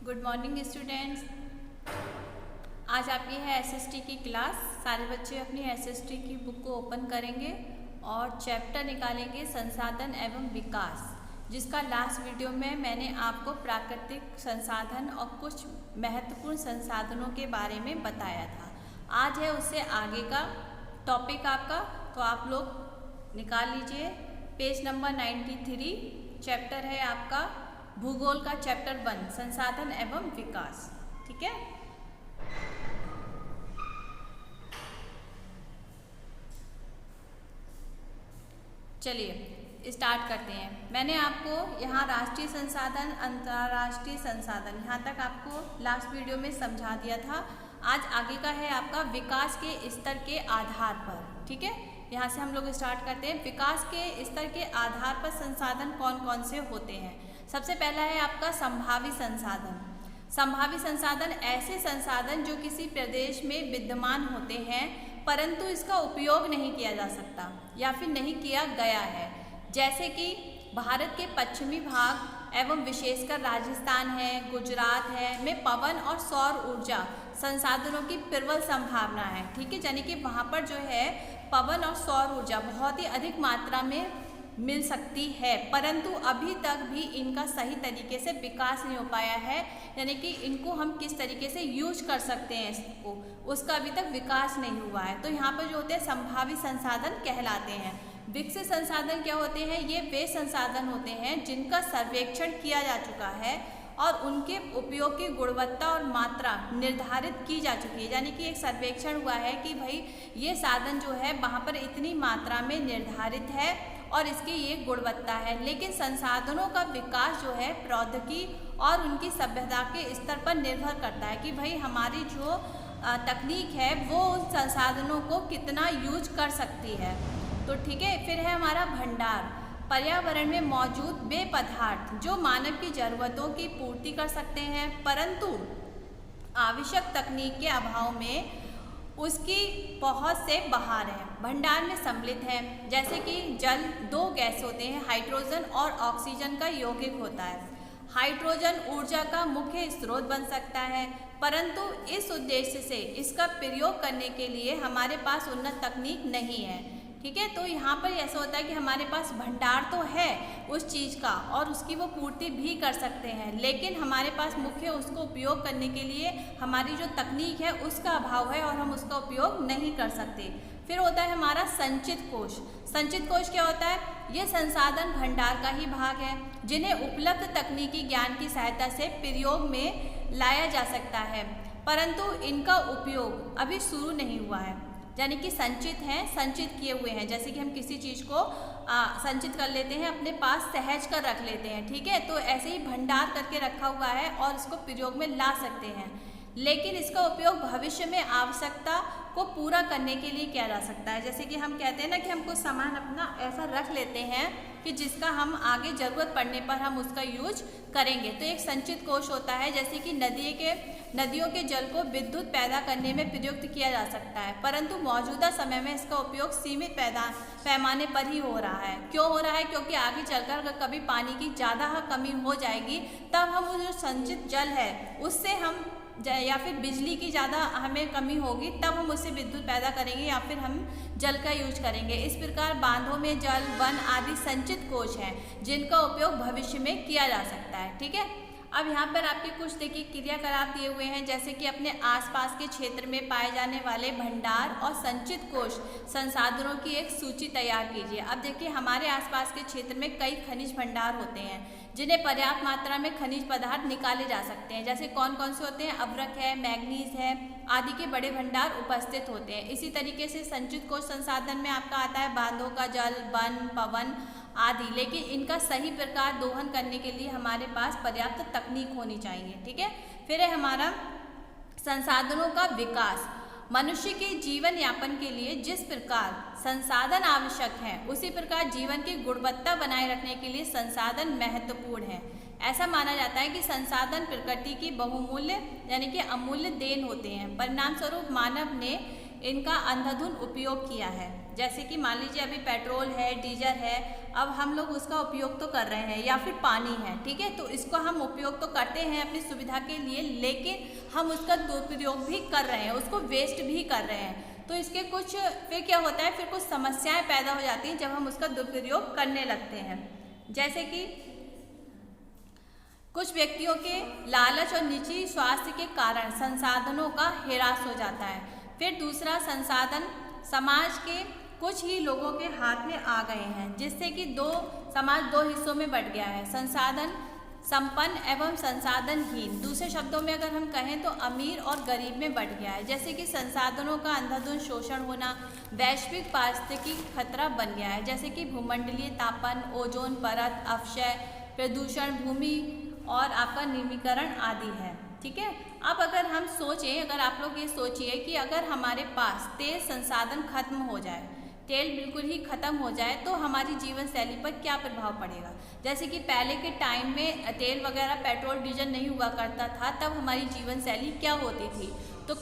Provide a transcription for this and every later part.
Good morning students. आज आपकी है एसएसटी की क्लास। सारे बच्चे अपनी एसएसटी की बुक को ओपन करेंगे और चैप्टर निकालेंगे संसाधन एवं विकास, जिसका लास्ट वीडियो में मैंने आपको प्राकृतिक संसाधन और कुछ महत्वपूर्ण संसाधनों के बारे में बताया था। आज है उससे आगे का टॉपिक आपका, तो आप लोग निकाल लीजिए पेज नंबर 93। चैप्टर है आपका भूगोल का चैप्टर 1 संसाधन एवं विकास। ठीक है, चलिए स्टार्ट करते हैं। मैंने आपको यहाँ राष्ट्रीय संसाधन, अंतर्राष्ट्रीय संसाधन, यहाँ तक आपको लास्ट वीडियो में समझा दिया था। आज आगे का है आपका विकास के स्तर के आधार पर। ठीक है, यहाँ से हम लोग स्टार्ट करते हैं। विकास के स्तर के आधार पर संसाधन कौन कौन से होते हैं। सबसे पहला है आपका संभावी संसाधन। संभावी संसाधन ऐसे संसाधन जो किसी प्रदेश में विद्यमान होते हैं परंतु इसका उपयोग नहीं किया जा सकता या फिर नहीं किया गया है, जैसे कि भारत के पश्चिमी भाग एवं विशेषकर राजस्थान है, गुजरात है में पवन और सौर ऊर्जा संसाधनों की प्रबल संभावना है। ठीक है, यानी कि वहाँ पर जो है पवन और सौर ऊर्जा बहुत ही अधिक मात्रा में मिल सकती है, परंतु अभी तक भी इनका सही तरीके से विकास नहीं हो पाया है, यानी कि इनको हम किस तरीके से यूज कर सकते हैं इसको, उसका अभी तक विकास नहीं हुआ है। तो यहाँ पर जो होते हैं संभावी संसाधन कहलाते हैं। विकसित संसाधन क्या होते हैं? ये वे संसाधन होते हैं जिनका सर्वेक्षण किया जा चुका है और उनके उपयोग की गुणवत्ता और मात्रा निर्धारित की जा चुकी है, यानी कि एक सर्वेक्षण हुआ है कि भाई ये साधन जो है वहाँ पर इतनी मात्रा में निर्धारित है और इसकी ये गुणवत्ता है। लेकिन संसाधनों का विकास जो है प्रौद्योगिकी और उनकी सभ्यता के स्तर पर निर्भर करता है कि भाई हमारी जो तकनीक है वो उन संसाधनों को कितना यूज कर सकती है। तो ठीक है, फिर है हमारा भंडार। पर्यावरण में मौजूद वे पदार्थ जो मानव की जरूरतों की पूर्ति कर सकते हैं परंतु आवश्यक तकनीक के अभाव में उसकी बहुत से बाहर है, भंडार में सम्मिलित है। जैसे कि जल दो गैस होते हैं, हाइड्रोजन और ऑक्सीजन का यौगिक होता है। हाइड्रोजन ऊर्जा का मुख्य स्रोत बन सकता है परंतु इस उद्देश्य से इसका प्रयोग करने के लिए हमारे पास उन्नत तकनीक नहीं है। ठीक है, तो यहाँ पर ऐसा होता है कि हमारे पास भंडार तो है उस चीज़ का और उसकी वो पूर्ति भी कर सकते हैं, लेकिन हमारे पास मुख्य उसको उपयोग करने के लिए हमारी जो तकनीक है उसका अभाव है और हम उसका उपयोग नहीं कर सकते। फिर होता है हमारा संचित कोश। संचित कोश क्या होता है? ये संसाधन भंडार का ही भाग है जिन्हें उपलब्ध तकनीकी ज्ञान की सहायता से प्रयोग में लाया जा सकता है परंतु इनका उपयोग अभी शुरू नहीं हुआ है, यानी कि संचित हैं, संचित किए हुए हैं। जैसे कि हम किसी चीज़ को संचित कर लेते हैं, अपने पास सहज कर रख लेते हैं। ठीक है, तो ऐसे ही भंडार करके रखा हुआ है और इसको प्रयोग में ला सकते हैं, लेकिन इसका उपयोग भविष्य में आवश्यकता को पूरा करने के लिए किया जा सकता है। जैसे कि हम कहते हैं ना कि हम कुछ सामान अपना ऐसा रख लेते हैं कि जिसका हम आगे ज़रूरत पड़ने पर हम उसका यूज करेंगे, तो एक संचित कोश होता है। जैसे कि नदियों के जल को विद्युत पैदा करने में प्रयुक्त किया जा सकता है परंतु मौजूदा समय में इसका उपयोग सीमित पैमाने पर ही हो रहा है। क्यों हो रहा है? क्योंकि आगे चलकर अगर कभी पानी की ज़्यादा कमी हो जाएगी तब हम वो जो संचित जल है उससे हम या फिर बिजली की ज़्यादा हमें कमी होगी तब हम उससे विद्युत पैदा करेंगे या फिर हम जल का यूज करेंगे। इस प्रकार बांधों में जल, वन आदि संचित कोश हैं जिनका उपयोग भविष्य में किया जा सकता है। ठीक है, अब यहाँ पर आपके कुछ देखिए क्रियाकलाप दिए हुए हैं, जैसे कि अपने आसपास के क्षेत्र में पाए जाने वाले भंडार और संचित कोश संसाधनों की एक सूची तैयार कीजिए। अब देखिए हमारे आसपास के क्षेत्र में कई खनिज भंडार होते हैं जिन्हें पर्याप्त मात्रा में खनिज पदार्थ निकाले जा सकते हैं। जैसे कौन कौन से होते हैं? अभ्रक है, मैग्नीज है आदि के बड़े भंडार उपस्थित होते हैं। इसी तरीके से संचित कोश संसाधन में आपका आता है बांधों का जल, वन, पवन आदि, लेकिन इनका सही प्रकार दोहन करने के लिए हमारे पास पर्याप्त तकनीक होनी चाहिए। ठीक है, फिर है हमारा संसाधनों का विकास। मनुष्य के जीवन यापन के लिए जिस प्रकार संसाधन आवश्यक हैं उसी प्रकार जीवन की गुणवत्ता बनाए रखने के लिए संसाधन महत्वपूर्ण है। ऐसा माना जाता है कि संसाधन प्रकृति की बहुमूल्य यानी कि अमूल्य देन होते हैं, परिणाम स्वरूप मानव ने इनका अंधाधुंध उपयोग किया है। जैसे कि मान लीजिए अभी पेट्रोल है, डीजल है अब हम लोग उसका उपयोग तो कर रहे हैं, या फिर पानी है, ठीक है, तो इसको हम उपयोग तो करते हैं अपनी सुविधा के लिए, लेकिन हम उसका दुरुपयोग भी कर रहे हैं, उसको वेस्ट भी कर रहे हैं। तो इसके कुछ फिर क्या होता है, फिर कुछ समस्याएं पैदा हो जाती हैं जब हम उसका दुरुपयोग करने लगते हैं। जैसे कि कुछ व्यक्तियों के लालच और निजी स्वास्थ्य के कारण संसाधनों का ह्रास हो जाता है। फिर दूसरा, संसाधन समाज के कुछ ही लोगों के हाथ में आ गए हैं, जिससे कि समाज दो हिस्सों में बंट गया है, संसाधन संपन्न एवं संसाधनहीन। दूसरे शब्दों में अगर हम कहें तो अमीर और गरीब में बंट गया है। जैसे कि संसाधनों का अंधाधुंध शोषण होना वैश्विक पारिस्थितिकी खतरा बन गया है, जैसे कि भूमंडलीय तापन, ओजोन परत, अपक्षय, प्रदूषण, भूमि और आपका निमीकरण आदि है, ठीक है। अब अगर हम सोचें, अगर आप लोग ये सोचिए कि अगर हमारे पास तेल संसाधन खत्म हो जाए, तेल बिल्कुल ही ख़त्म हो जाए, तो हमारी जीवन शैली पर क्या प्रभाव पड़ेगा। जैसे कि पहले के टाइम में तेल वगैरह, पेट्रोल डीजल नहीं हुआ करता था, तब हमारी जीवन शैली क्या होती थी। तो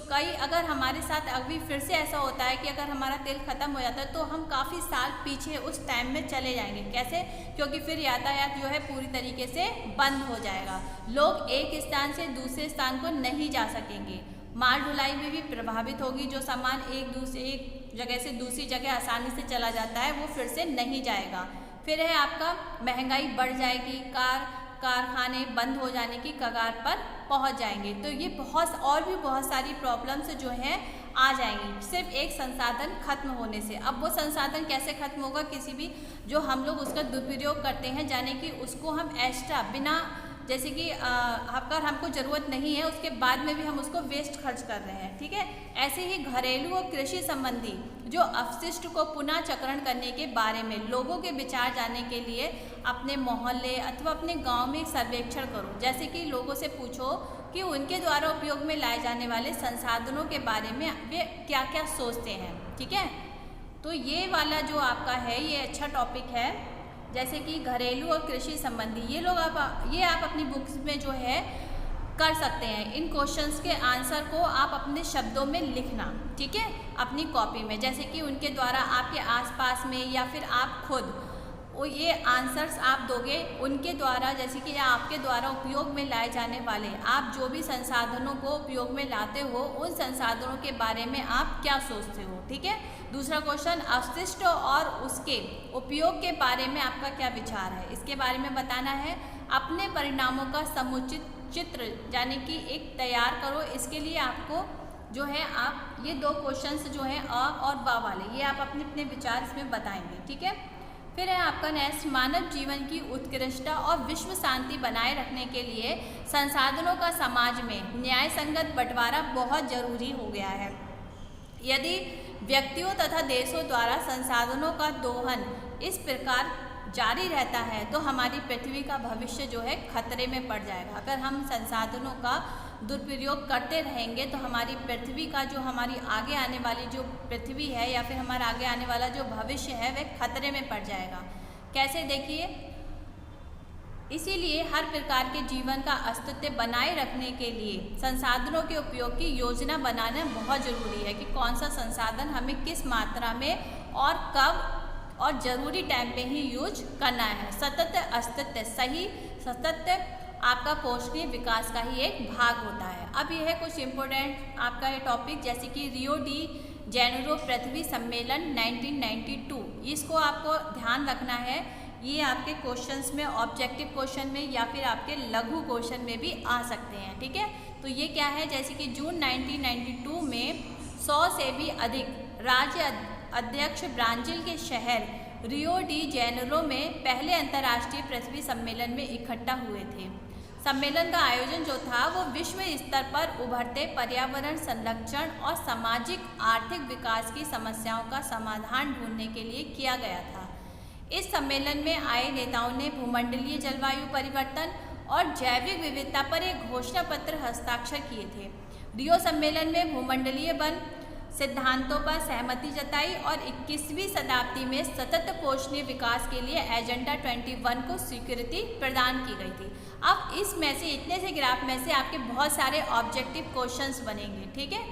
अगर हमारे साथ अभी फिर से ऐसा होता है कि अगर हमारा तेल ख़त्म हो जाता है, तो हम काफ़ी साल पीछे उस टाइम में चले जाएंगे। कैसे? क्योंकि फिर यातायात जो है पूरी तरीके से बंद हो जाएगा, लोग एक स्थान से दूसरे स्थान को नहीं जा सकेंगे, माल ढुलाई में भी प्रभावित होगी, जो सामान एक जगह से दूसरी जगह आसानी से चला जाता है वो फिर से नहीं जाएगा। फिर है आपका महंगाई बढ़ जाएगी, कारखाने बंद हो जाने की कगार पर पहुंच जाएंगे। तो ये और भी बहुत सारी प्रॉब्लम्स जो हैं आ जाएंगी सिर्फ एक संसाधन खत्म होने से। अब वो संसाधन कैसे खत्म होगा, किसी भी जो हम लोग उसका दुरुपयोग करते हैं, यानी कि उसको हम एक्स्ट्रा बिना, जैसे कि अगर हमको ज़रूरत नहीं है उसके बाद में भी हम उसको वेस्ट खर्च कर रहे हैं, ठीक है। ऐसे ही घरेलू और कृषि संबंधी जो अपशिष्ट को पुनः चक्रण करने के बारे में लोगों के विचार जानने के लिए अपने मोहल्ले अथवा अपने गांव में सर्वेक्षण करो। जैसे कि लोगों से पूछो कि उनके द्वारा उपयोग में लाए जाने वाले संसाधनों के बारे में वे क्या क्या सोचते हैं, ठीक है। तो ये वाला जो आपका है ये अच्छा टॉपिक है, जैसे कि घरेलू और कृषि संबंधी। ये आप अपनी बुक्स में जो है कर सकते हैं। इन क्वेश्चंस के आंसर को आप अपने शब्दों में लिखना, ठीक है, अपनी कॉपी में। जैसे कि उनके द्वारा आपके आसपास में या फिर आप खुद ये आंसर्स आप दोगे उनके द्वारा, जैसे कि आपके द्वारा उपयोग में लाए जाने वाले आप जो भी संसाधनों को उपयोग में लाते हो, उन संसाधनों के बारे में आप क्या सोचते हो, ठीक है। दूसरा क्वेश्चन, अपशिष्ट और उसके उपयोग के बारे में आपका क्या विचार है, इसके बारे में बताना है। अपने परिणामों का समुचित चित्र यानी कि एक तैयार करो। इसके लिए आपको जो है आप ये 2 क्वेश्चंस जो हैं अ और ब वाले, ये आप अपने अपने विचार इसमें बताएंगे, ठीक है। फिर है आपका नेक्स्ट, मानव जीवन की उत्कृष्टता और विश्व शांति बनाए रखने के लिए संसाधनों का समाज में न्याय संगत बंटवारा बहुत जरूरी हो गया है। यदि व्यक्तियों तथा देशों द्वारा संसाधनों का दोहन इस प्रकार जारी रहता है तो हमारी पृथ्वी का भविष्य जो है खतरे में पड़ जाएगा। अगर हम संसाधनों का दुरुपयोग करते रहेंगे तो हमारी पृथ्वी का जो हमारी आगे आने वाली जो पृथ्वी है या फिर हमारा आगे आने वाला जो भविष्य है वह खतरे में पड़ जाएगा। कैसे, देखिए, इसीलिए हर प्रकार के जीवन का अस्तित्व बनाए रखने के लिए संसाधनों के उपयोग की योजना बनाना बहुत ज़रूरी है कि कौन सा संसाधन हमें किस मात्रा में और कब और ज़रूरी टाइम पे ही यूज करना है। सतत अस्तित्व, सही सतत आपका पोषणीय विकास का ही एक भाग होता है। अब यह है कुछ इम्पोर्टेंट आपका ये टॉपिक, जैसे कि रियो डी जेनेरो पृथ्वी सम्मेलन 1992, इसको आपको ध्यान रखना है। ये आपके क्वेश्चंस में, ऑब्जेक्टिव क्वेश्चन में या फिर आपके लघु क्वेश्चन में भी आ सकते हैं, ठीक है। तो ये क्या है, जैसे कि जून 1992 में 100 से भी अधिक राज्य अध्यक्ष ब्राज़ील के शहर रियो डी जेनेरो में पहले अंतर्राष्ट्रीय पृथ्वी सम्मेलन में इकट्ठा हुए थे। सम्मेलन का आयोजन जो था वो विश्व स्तर पर उभरते पर्यावरण संरक्षण और सामाजिक आर्थिक विकास की समस्याओं का समाधान ढूंढने के लिए किया गया था। इस सम्मेलन में आए नेताओं ने भूमंडलीय जलवायु परिवर्तन और जैविक विविधता पर एक घोषणा पत्र हस्ताक्षर किए थे। रियो सम्मेलन में भूमंडलीय वन सिद्धांतों पर सहमति जताई और 21वीं शताब्दी में सतत पोषणीय विकास के लिए एजेंडा 21 को स्वीकृति प्रदान की गई थी। अब इसमें से इतने से ग्राफ में से आपके बहुत सारे ऑब्जेक्टिव क्वेश्चंस बनेंगे, ठीक है।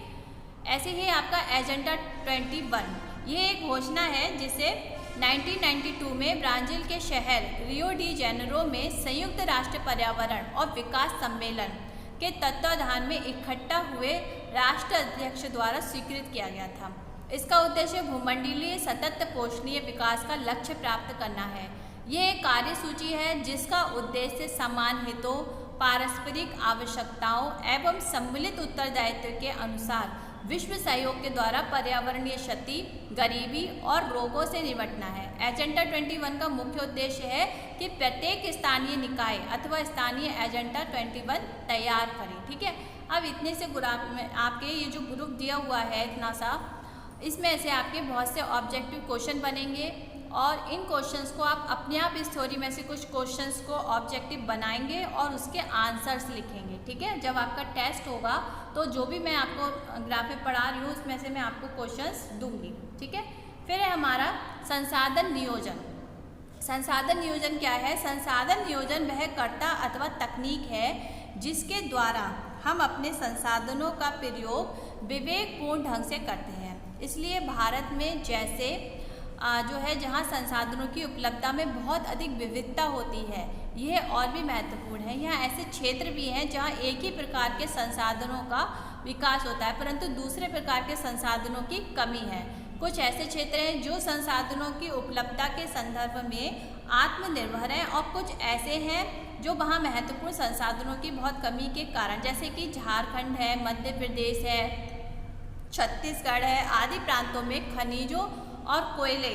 ऐसे ही आपका एजेंडा 21 ये एक घोषणा है जिसे 1992 में ब्राज़ील के शहर रियो डी जेनेरो में संयुक्त राष्ट्र पर्यावरण और विकास सम्मेलन के तत्वाधान में इकट्ठा हुए राष्ट्र अध्यक्ष द्वारा स्वीकृत किया गया था। इसका उद्देश्य भूमंडलीय सतत पोषणीय विकास का लक्ष्य प्राप्त करना है। ये एक कार्यसूची है जिसका उद्देश्य समान हितों, पारस्परिक आवश्यकताओं एवं सम्मिलित उत्तरदायित्व के अनुसार विश्व सहयोग के द्वारा पर्यावरणीय क्षति, गरीबी और रोगों से निपटना है। एजेंडा 21 का मुख्य उद्देश्य है कि प्रत्येक स्थानीय निकाय अथवा स्थानीय एजेंडा 21 तैयार करें। ठीक है, अब इतने से आपके ये जो ग्रुप दिया हुआ है इतना सा, इसमें से आपके बहुत से ऑब्जेक्टिव क्वेश्चन बनेंगे और इन क्वेश्चंस को आप अपने आप इस थ्योरी में से कुछ क्वेश्चंस को ऑब्जेक्टिव बनाएंगे और उसके आंसर्स लिखेंगे। ठीक है, जब आपका टेस्ट होगा तो जो भी मैं आपको ग्राफ में पढ़ा रही हूँ उसमें से मैं आपको क्वेश्चंस दूंगी। ठीक है, फिर है हमारा संसाधन नियोजन। संसाधन नियोजन क्या है? संसाधन नियोजन वह कर्ता अथवा तकनीक है जिसके द्वारा हम अपने संसाधनों का प्रयोग विवेकपूर्ण ढंग से करते हैं। इसलिए भारत में जैसे जो है जहाँ संसाधनों की उपलब्धता में बहुत अधिक विविधता होती है, यह और भी महत्वपूर्ण है। यहाँ ऐसे क्षेत्र भी हैं जहाँ एक ही प्रकार के संसाधनों का विकास होता है परंतु दूसरे प्रकार के संसाधनों की कमी है। कुछ ऐसे क्षेत्र हैं जो संसाधनों की उपलब्धता के संदर्भ में आत्मनिर्भर हैं और कुछ ऐसे हैं जो वहाँ महत्वपूर्ण संसाधनों की बहुत कमी के कारण, जैसे कि झारखंड है, मध्य प्रदेश है, छत्तीसगढ़ है आदि प्रांतों में खनिजों और कोयले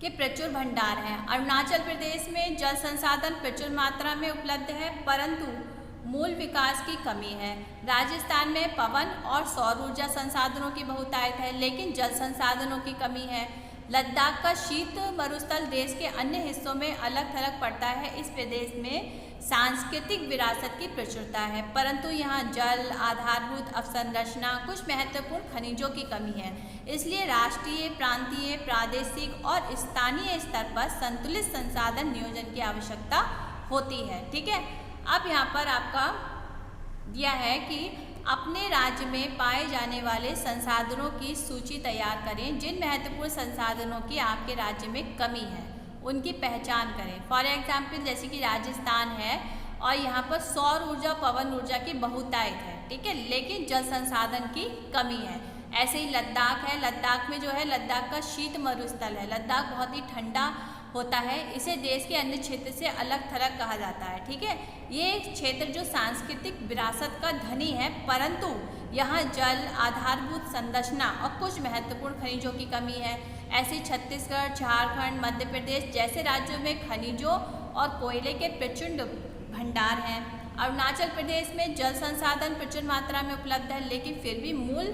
के प्रचुर भंडार हैं। अरुणाचल प्रदेश में जल संसाधन प्रचुर मात्रा में उपलब्ध है परंतु मूल विकास की कमी है। राजस्थान में पवन और सौर ऊर्जा संसाधनों की बहुतायत है लेकिन जल संसाधनों की कमी है। लद्दाख का शीत मरुस्थल देश के अन्य हिस्सों में अलग थलग पड़ता है। इस प्रदेश में सांस्कृतिक विरासत की प्रचुरता है परंतु यहाँ जल, आधारभूत अवसंरचना, कुछ महत्वपूर्ण खनिजों की कमी है। इसलिए राष्ट्रीय, प्रांतीय, प्रादेशिक और स्थानीय स्तर पर संतुलित संसाधन नियोजन की आवश्यकता होती है। ठीक है, अब यहाँ पर आपका दिया है कि अपने राज्य में पाए जाने वाले संसाधनों की सूची तैयार करें। जिन महत्वपूर्ण संसाधनों की आपके राज्य में कमी है उनकी पहचान करें। फॉर एग्जाम्पल जैसे कि राजस्थान है और यहाँ पर सौर ऊर्जा, पवन ऊर्जा की बहुतायत है, ठीक है, लेकिन जल संसाधन की कमी है। ऐसे ही लद्दाख है, लद्दाख में जो है लद्दाख का शीत मरुस्थल है। लद्दाख बहुत ही ठंडा होता है, इसे देश के अन्य क्षेत्र से अलग थलग कहा जाता है। ठीक है, ये एक क्षेत्र जो सांस्कृतिक विरासत का धनी है परंतु यहाँ जल, आधारभूत संरचना और कुछ महत्वपूर्ण खनिजों की कमी है। ऐसे छत्तीसगढ़, झारखंड, मध्य प्रदेश जैसे राज्यों में खनिजों और कोयले के प्रचंड भंडार हैं। अरुणाचल प्रदेश में जल संसाधन प्रचुर मात्रा में उपलब्ध है लेकिन फिर भी मूल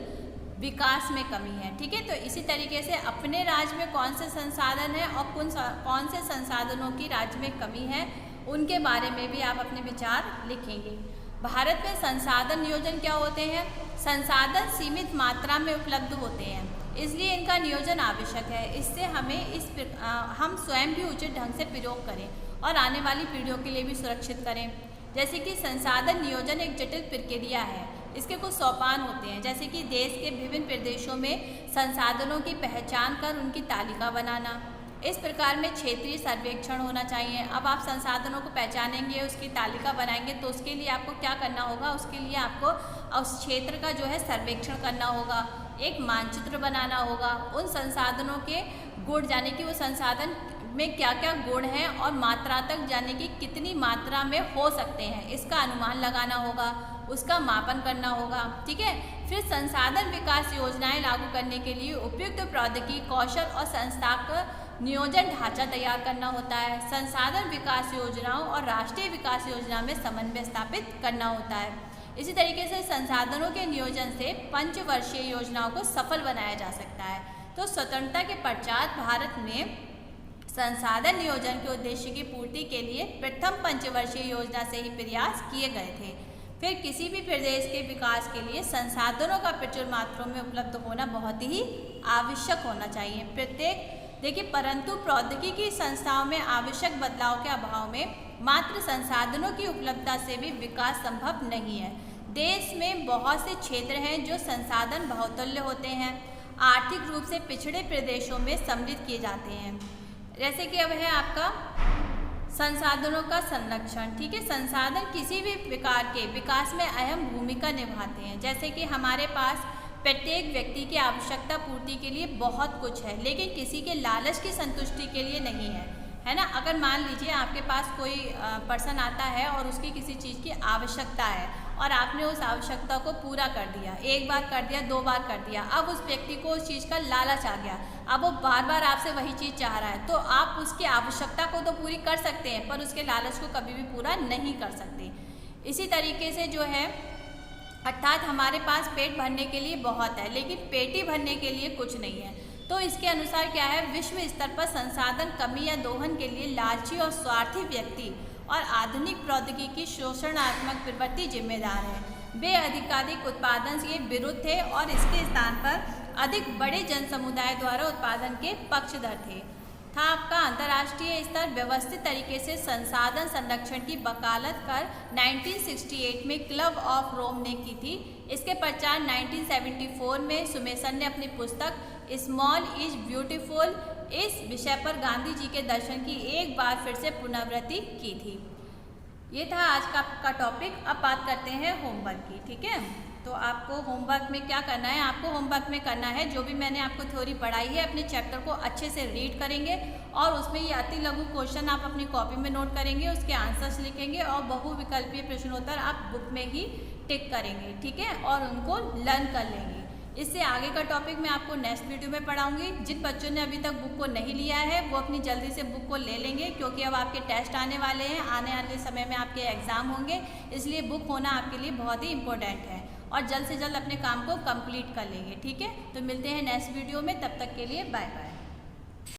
विकास में कमी है। ठीक है, तो इसी तरीके से अपने राज्य में कौन से संसाधन है और कौन से संसाधनों की राज्य में कमी है उनके बारे में भी आप अपने विचार लिखेंगे। भारत में संसाधन नियोजन क्या होते हैं? संसाधन सीमित मात्रा में उपलब्ध होते हैं इसलिए इनका नियोजन आवश्यक है। इससे हमें हम स्वयं भी उचित ढंग से प्रयोग करें और आने वाली पीढ़ियों के लिए भी सुरक्षित करें। जैसे कि संसाधन नियोजन एक जटिल प्रक्रिया है, इसके कुछ सोपान होते हैं जैसे कि देश के विभिन्न प्रदेशों में संसाधनों की पहचान कर उनकी तालिका बनाना। इस प्रकार में क्षेत्रीय सर्वेक्षण होना चाहिए। अब आप संसाधनों को पहचानेंगे, उसकी तालिका बनाएंगे तो उसके लिए आपको क्या करना होगा? उसके लिए आपको उस क्षेत्र का जो है सर्वेक्षण करना होगा, एक मानचित्र बनाना होगा, उन संसाधनों के गुण जाने कि वो संसाधन में क्या क्या गुण हैं और मात्रा तक जाने की कितनी मात्रा में हो सकते हैं इसका अनुमान लगाना होगा, उसका मापन करना होगा। ठीक है, फिर संसाधन विकास योजनाएं लागू करने के लिए उपयुक्त प्रौद्योगिकी, कौशल और संस्थागत नियोजन ढांचा तैयार करना होता है। संसाधन विकास योजनाओं और राष्ट्रीय विकास योजना में समन्वय स्थापित करना होता है। इसी तरीके से संसाधनों के नियोजन से पंचवर्षीय योजनाओं को सफल बनाया जा सकता है। तो स्वतंत्रता के पश्चात भारत में संसाधन नियोजन के उद्देश्य की पूर्ति के लिए प्रथम पंचवर्षीय योजना से ही प्रयास किए गए थे। फिर किसी भी प्रदेश के विकास के लिए संसाधनों का प्रचुर मात्रा में उपलब्ध होना बहुत ही आवश्यक होना चाहिए। परंतु प्रौद्योगिकी संस्थाओं में आवश्यक बदलाव के अभाव में मात्र संसाधनों की उपलब्धता से भी विकास संभव नहीं है। देश में बहुत से क्षेत्र हैं जो संसाधन बहुतल्य होते हैं, आर्थिक रूप से पिछड़े प्रदेशों में सम्मिलित किए जाते हैं। जैसे कि अब है आपका संसाधनों का संरक्षण। ठीक है, संसाधन किसी भी प्रकार के विकास में अहम भूमिका निभाते हैं। जैसे कि हमारे पास प्रत्येक व्यक्ति की आवश्यकता पूर्ति के लिए बहुत कुछ है, लेकिन किसी के लालच की संतुष्टि के लिए नहीं है ना। अगर मान लीजिए आपके पास कोई पर्सन आता है और उसकी किसी चीज़ की आवश्यकता है और आपने उस आवश्यकता को पूरा कर दिया, एक बार कर दिया, 2 बार कर दिया, अब उस व्यक्ति को उस चीज़ का लालच आ गया, अब वो बार बार आपसे वही चीज़ चाह रहा है, तो आप उसकी आवश्यकता को तो पूरी कर सकते हैं पर उसके लालच को कभी भी पूरा नहीं कर सकते। इसी तरीके से जो है अर्थात हमारे पास पेट भरने के लिए बहुत है लेकिन पेटी भरने के लिए कुछ नहीं है। तो इसके अनुसार क्या है, विश्व स्तर पर संसाधन कमी या दोहन के लिए लालची और स्वार्थी व्यक्ति और आधुनिक प्रौद्योगिकी की शोषणात्मक प्रवृत्ति जिम्मेदार है। वे अधिकाधिक उत्पादन के विरुद्ध थे और इसके स्थान पर अधिक बड़े जन समुदाय द्वारा उत्पादन के पक्षधर थे। था आपका अंतर्राष्ट्रीय स्तर व्यवस्थित तरीके से संसाधन संरक्षण की वकालत कर 1968 में क्लब ऑफ रोम ने की थी। इसके पश्चात 1974 में सुमेसन ने अपनी पुस्तक स्मॉल इज ब्यूटीफुल इस विषय पर गांधी जी के दर्शन की एक बार फिर से पुनरावृत्ति की थी। ये था आज का टॉपिक। अब बात करते हैं होमवर्क की। ठीक है, तो आपको होमवर्क में क्या करना है, आपको होमवर्क में करना है जो भी मैंने आपको थ्योरी पढ़ाई है अपने चैप्टर को अच्छे से रीड करेंगे और उसमें ये अति लघु क्वेश्चन आप अपनी कॉपी में नोट करेंगे, उसके आंसर्स लिखेंगे और बहुविकल्पीय प्रश्नोत्तर आप बुक में ही टिक करेंगे। ठीक है, और उनको लर्न कर लेंगे। इससे आगे का टॉपिक मैं आपको नेक्स्ट वीडियो में पढ़ाऊंगी। जिन बच्चों ने अभी तक बुक को नहीं लिया है वो अपनी जल्दी से बुक को ले लेंगे क्योंकि अब आपके टेस्ट आने वाले हैं, आने वाले समय में आपके एग्ज़ाम होंगे, इसलिए बुक होना आपके लिए बहुत ही इम्पोर्टेंट है और जल्द से जल्द अपने काम को कंप्लीट कर लेंगे। ठीक है, तो मिलते हैं नेक्स्ट वीडियो में, तब तक के लिए बाय बाय।